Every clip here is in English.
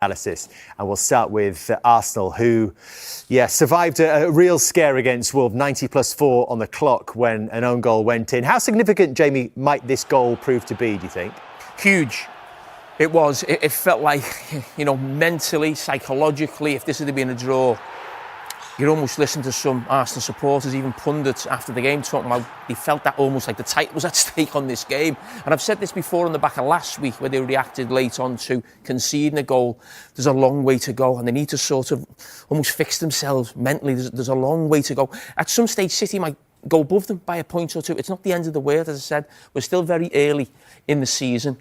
analysis, and we'll start with Arsenal, who survived a real scare against Wolves, 90+4 on the clock when an own goal went in. How significant, Jamie, might this goal prove to be, do you think? Huge. It was. It felt like, mentally, psychologically, if this had been a draw, you'd almost listen to some Arsenal supporters, even pundits after the game, talking about they felt that almost like the title was at stake on this game. And I've said this before on the back of last week, where they reacted late on to conceding a goal. There's a long way to go, and they need to sort of almost fix themselves mentally. There's a long way to go. At some stage, City might go above them by a point or two. It's not the end of the world, as I said. We're still very early in the season.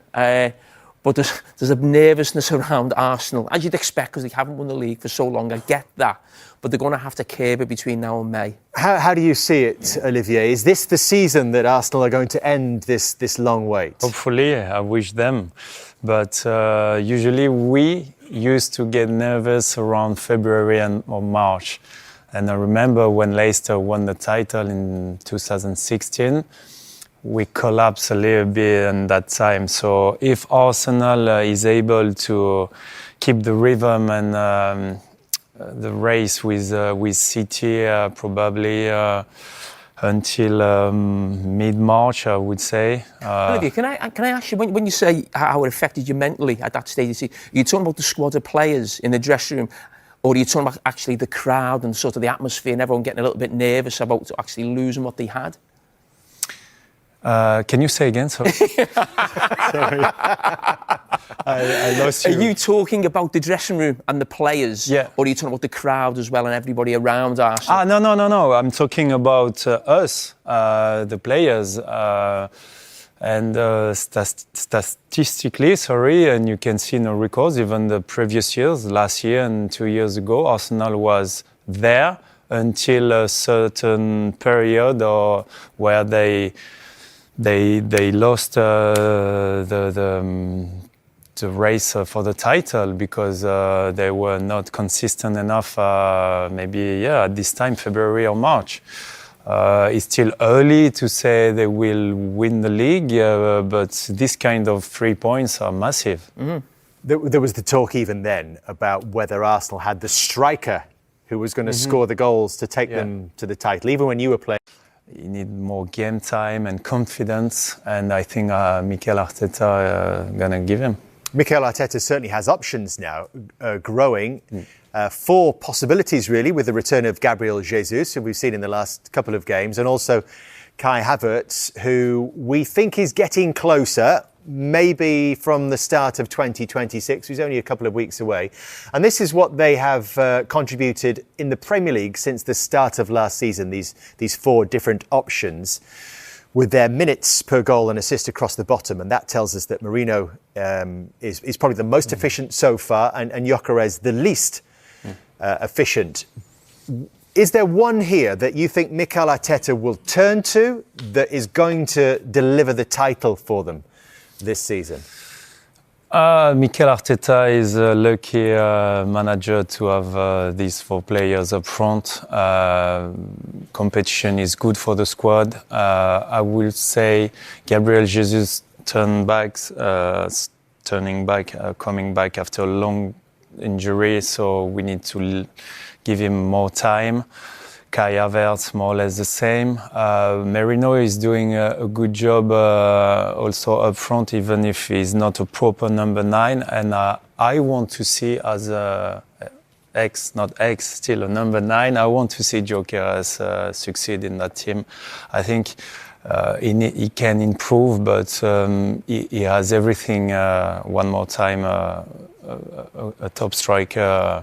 But there's a nervousness around Arsenal, as you'd expect, because they haven't won the league for so long. I get that. But they're going to have to curb it between now and May. How do you see it, Olivier? Is this the season that Arsenal are going to end this long wait? Hopefully, I wish them. But usually we used to get nervous around February or March. And I remember when Leicester won the title in 2016, we collapsed a little bit in that time. So if Arsenal is able to keep the rhythm and the race with City probably until mid-March, I would say. Olivia, can I ask you, when you say how it affected you mentally at that stage, are you talking about the squad of players in the dressing room, or are you talking about actually the crowd and sort of the atmosphere and everyone getting a little bit nervous about actually losing what they had? Can you say again? Sorry. Sorry. I lost you. Are you talking about the dressing room and the players? Yeah. Or are you talking about the crowd as well and everybody around Arsenal? No. I'm talking about us, the players. And statistically, and you can see in the records, even the previous years, last year and 2 years ago, Arsenal was there until a certain period where they lost the race for the title because they were not consistent enough, at this time, February or March. It's still early to say they will win the league, but this kind of 3 points are massive. Mm-hmm. There was the talk even then about whether Arsenal had the striker who was going to score the goals to take them to the title, even when you were playing. You need more game time and confidence, and I think Mikel Arteta going to give him. Mikel Arteta certainly has options now, growing. 4 possibilities, really, with the return of Gabriel Jesus, who we've seen in the last couple of games, and also Kai Havertz, who we think is getting closer, maybe from the start of 2026, who's only a couple of weeks away. And this is what they have contributed in the Premier League since the start of last season, these 4 different options, with their minutes per goal and assist across the bottom. And that tells us that Merino is probably the most efficient so far, and Gyökeres the least efficient. Is there one here that you think Mikel Arteta will turn to that is going to deliver the title for them this season? Mikel Arteta is a lucky manager to have these 4 players up front. Competition is good for the squad. I will say Gabriel Jesus coming back after a long injury, so we need to give him more time. Kai Havertz, more or less the same. Merino is doing a good job also up front, even if he's not a proper number 9. And I want to see as still a number 9. I want to see Gyökeres succeed in that team. I think he can improve, but he has everything. One more time, a top striker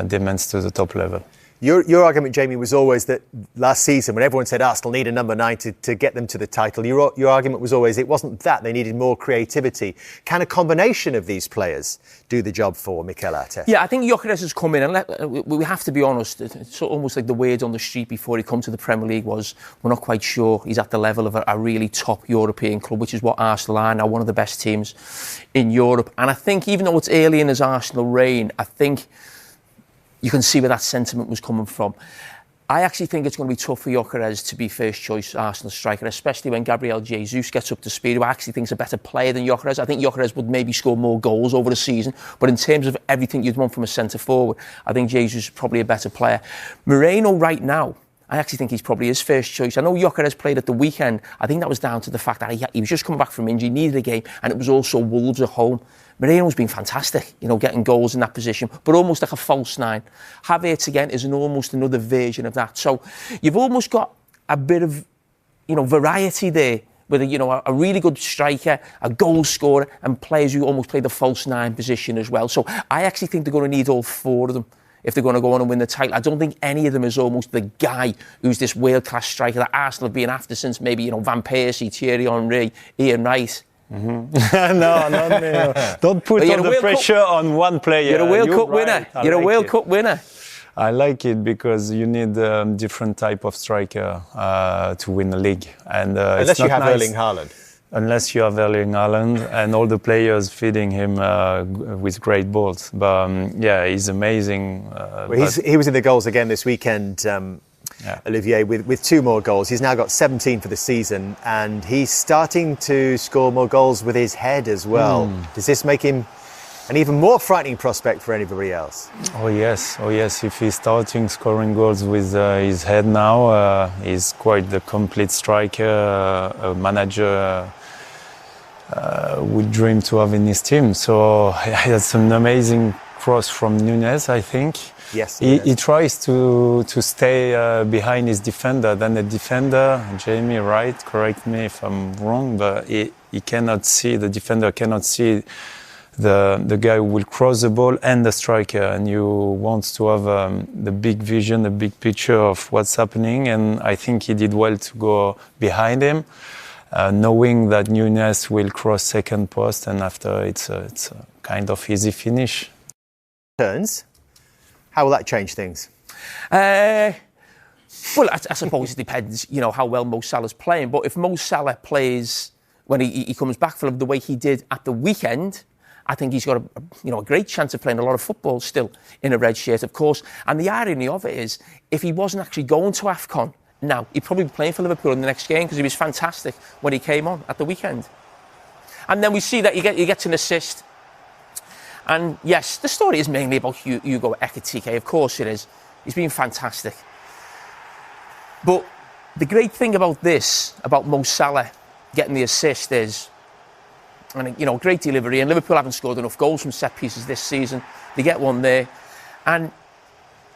demands to the top level. Your argument, Jamie, was always that last season, when everyone said Arsenal need a number 9 to get them to the title, your argument was always it wasn't that, they needed more creativity. Can a combination of these players do the job for Mikel Arteta? Yeah, I think Gyökeres has come in, and we have to be honest, it's almost like the word on the street before he come to the Premier League was, we're not quite sure he's at the level of a really top European club, which is what Arsenal are now, one of the best teams in Europe. And I think even though it's early in his Arsenal reign, I think you can see where that sentiment was coming from. I actually think it's going to be tough for Gyökeres to be first choice Arsenal striker, especially when Gabriel Jesus gets up to speed, who I actually think is a better player than Gyökeres. I think Gyökeres would maybe score more goals over the season, but in terms of everything you'd want from a centre forward, I think Jesus is probably a better player. Merino right now, I actually think he's probably his first choice. I know Gyökeres played at the weekend. I think that was down to the fact that he was just coming back from injury, needed a game, and it was also Wolves at home. Merino's been fantastic, getting goals in that position, but almost like a false nine. Havertz again is almost another version of that. So you've almost got a bit of, variety there with a really good striker, a goal scorer, and players who almost play the false nine position as well. So I actually think they're going to need all four of them if they're going to go on and win the title. I don't think any of them is almost the guy who's this world-class striker that Arsenal have been after since maybe, Van Persie, Thierry Henry, Ian Wright. Mm-hmm. No. Don't put all the pressure on one player. You're a World Cup winner. You're a World Cup winner. I like it because you need a different type of striker to win the league. And unless you have Erling Haaland. Unless you have Erling Haaland and all the players feeding him with great balls. But he's amazing. He was in the goals again this weekend. Olivier, with 2 more goals. He's now got 17 for the season, and he's starting to score more goals with his head as well. Does this make him an even more frightening prospect for anybody else? Oh yes. If he's starting scoring goals with his head now, he's quite the complete striker, a manager would dream to have in his team. So that's an amazing cross from Núñez, I think. Yes, he tries to stay behind his defender. Then the defender, Jamie Wright, correct me if I'm wrong, but he cannot see, the defender cannot see the guy who will cross the ball and the striker. And you want to have the big vision, the big picture of what's happening. And I think he did well to go behind him, knowing that Núñez will cross second post, and after it's a kind of easy finish. Turns. How will that change things? Well, I suppose it depends, how well Mo Salah's playing. But if Mo Salah plays when he comes back from the way he did at the weekend, I think he's got a great chance of playing a lot of football still in a red shirt, of course. And the irony of it is, if he wasn't actually going to AFCON now, he'd probably be playing for Liverpool in the next game because he was fantastic when he came on at the weekend. And then we see that he gets an assist. And yes, the story is mainly about Hugo Ekitike. Of course it is. He's been fantastic. But the great thing about Mo Salah getting the assist is, great delivery. And Liverpool haven't scored enough goals from set pieces this season. They get one there. And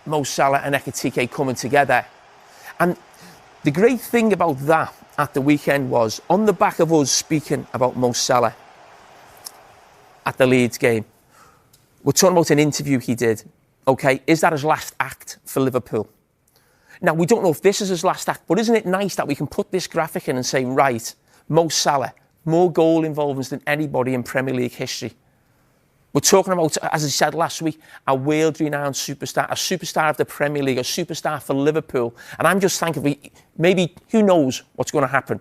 Mo Salah and Ekitike coming together. And the great thing about that at the weekend was, on the back of us speaking about Mo Salah at the Leeds game, we're talking about an interview he did. Okay, is that his last act for Liverpool? Now, we don't know if this is his last act, but isn't it nice that we can put this graphic in and say, right, Mo Salah, more goal involvements than anybody in Premier League history. We're talking about, as I said last week, a world-renowned superstar, a superstar of the Premier League, a superstar for Liverpool. And I'm just thinking, maybe, who knows what's going to happen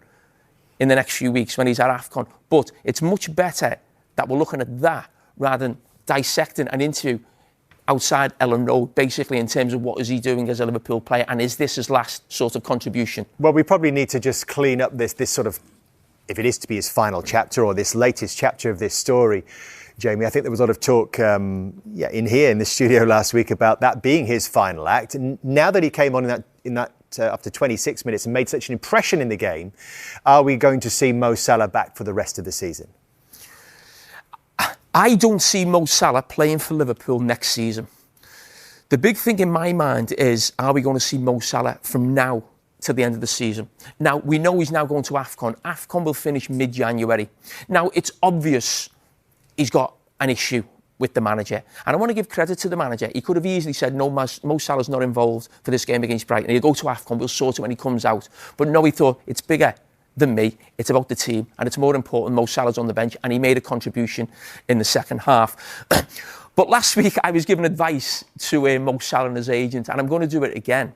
in the next few weeks when he's at AFCON. But it's much better that we're looking at that rather than dissecting an interview outside Ellen Road, basically, in terms of what is he doing as a Liverpool player, and is this his last sort of contribution? Well, we probably need to just clean up this sort of, if it is to be his final chapter or this latest chapter of this story. Jamie, I think there was a lot of talk in the studio last week about that being his final act. And now that he came on in that after 26 minutes and made such an impression in the game, are we going to see Mo Salah back for the rest of the season? I don't see Mo Salah playing for Liverpool next season. The big thing in my mind is, are we going to see Mo Salah from now to the end of the season? Now, we know he's now going to AFCON. AFCON will finish mid-January. Now, it's obvious he's got an issue with the manager. And I want to give credit to the manager. He could have easily said, no, Mo Salah's not involved for this game against Brighton. He'll go to AFCON, we'll sort it when he comes out. But no, he thought, it's bigger than me, it's about the team, and it's more important Mo Salah's on the bench, and he made a contribution in the second half. But last week I was giving advice to Mo Salah and his agent, and I'm going to do it again.